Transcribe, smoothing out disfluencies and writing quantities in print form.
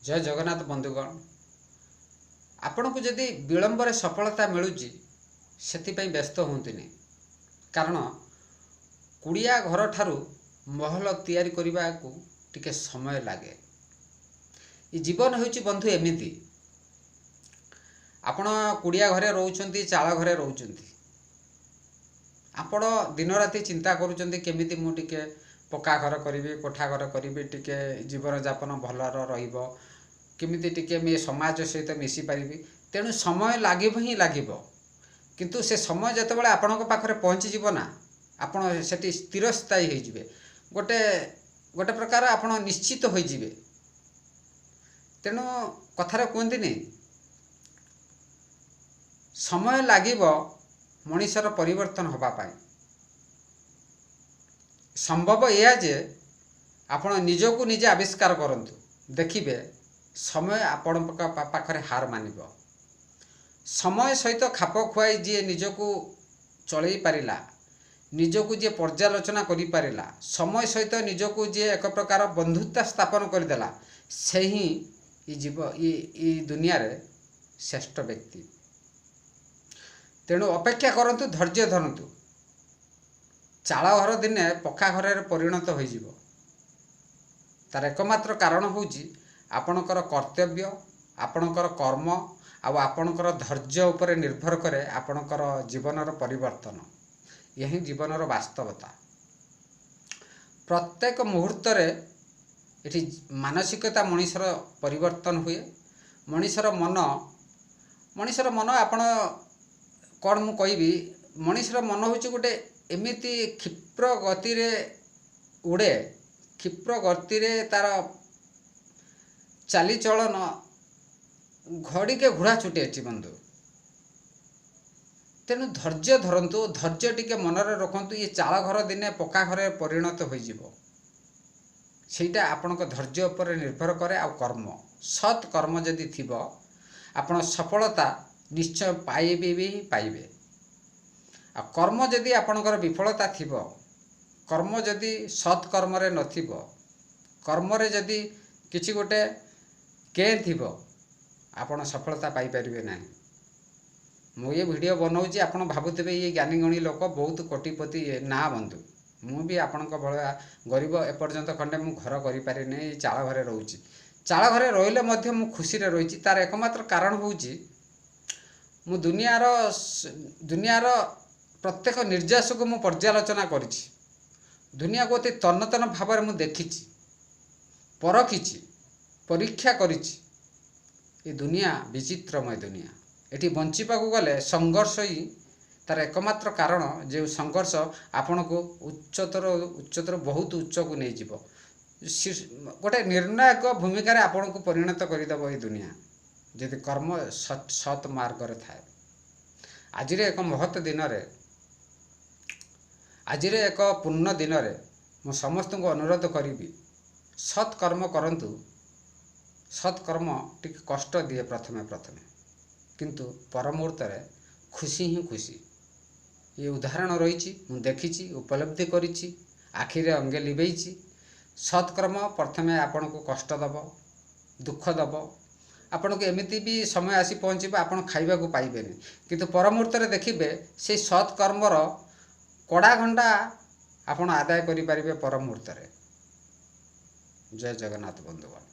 जय जगन्नाथ बंधुगण आपण को जदि विलंबर सफलता मिलूची से व्यस्त होंतुनि कारण कुड़िया घर ठारू महल तैयारी करने को टिके समय लगे। ये जीवन होची बंधु एमिति आपण कुड़िया घरे रोचंती चाल घरे रोचंती आपण दिन राति चिंता करूचंती केमिति मु टिके पक्का घर करी कोठा घर करी टिके जीवन यापन भल रहिबो केमिति टिके मे समाज सहित मिसी पारिबी तेणु समय लागिबो ही लागिबो किंतु से समय जतबेले आपनक पाखरे पहुँची जीवो ना आपण सेठी स्थिर स्थायी होई जिवे गोटे गोटे प्रकार आपण निश्चित होई जिवे। तेणु कथार कहते नहीं समय लागिबो मनीषर परिवर्तन होबा पाई संभव यह जे आपण निजको निजे आविष्कार करंतु देखिबे समय आपण पाखरे हार मानिबो। समय सहित खाप खुआई जी निजको चलई पारिला निजको जी पर्यालोचना करि पारिला समय सहित निजको जी एक प्रकार बंधुता स्थापन करदेला से ही जीव ये दुनिया रे श्रेष्ठ व्यक्ति। तेणु अपेक्षा करंतु धैर्य धरंतु चाल घर दिने पक्का घर परिणत हो जिवो। तार एकमात्र कारण होउची आपणकर कर्तव्य आपणकर कर्म आपणकर धैर्य उपरे निर्भर करे आपणकर जीवनर परिवर्तन। यही जीवनर वास्तवता प्रत्येक मुहूर्त रे एठी मानसिकता मनीषर परिवर्तन हुए। मनीषर मन आपण कौन मु कहबी मनीषर मन होची गोटे एमिति क्षिप्र गति रे उड़े क्षिप्र गति रे तार चाली चलन घड़ी के घोड़ा छुटे अच्छी बंधु। तेणु धैर्य धरंतु धैर्य टिके मनरे रखंतु ये चाल घर दिने पक्का घर परिणत हो जिवो सेटा आपनक धैर्य उपर निर्भर करे। आ कर्म सत् कर्म जदि थिबो आपण सफलता निश्चय पाइबे भी पाइबे। आ कर्म जदि आपनकर विफलता थिबो कर्म जदि सत् कर्म रे नथिबो कर्म रे जदि किछि गोटे के थिबो आपण सफलता पाई परिबे नाही। मु ये वीडियो बनाऊँगी आपण भावुवे ये ज्ञानी गणी लोक बहुत कोटिपति ना बंधु मु भी आपण भाया गरीब एपर्यंत खंडे मु घर कर चाल घरे रोची चाल घरे रहिले मध्य मु खुशी रे रही। तार एकमात्र कारण होउची मु दुनियार प्रत्येक निर्यास को मु पर्यालोचना करिछि दुनिया को अति तन्न तन्न भाव मु देखिछि परखिछि परीक्षा करिछि। ये दुनिया विचित्रमय दुनिया एटी बंचिपा को गले संघर्ष ही तार एकमात्र कारण जो संघर्ष आपण को उच्चतर बहुत उच्च को नहीं जीवो गोटे निर्णायक भूमिका रे आपण को परिणत करदेव। ये दुनिया यदि कर्म सत् मार्ग रे थाए आज एक महत् दिन रे आज एक पूर्ण दिन रे मु समस्त को अनुरोध करी सत्कर्म करंतु। सत्कर्म टिक कष्ट दिए प्रथमे किंतु पर मुहूर्त रे खुशी ही खुशी। ये उदाहरण रही मु देखी उपलब्धि करी आखिरे अंगे लिभेची। सत्कर्म प्रथमे आपण को कष्ट दब दुख दब आपण को एमिति भी समय आसी पहुँचब आपण खाइबा को पाइबेनी किंतु पर मुहूर्त रे देखिबे से सत्कर्मर कड़ा घंटा आपण आदाय करि परिबे पर मुहूर्त रे। जय जगन्नाथ बंधुगण।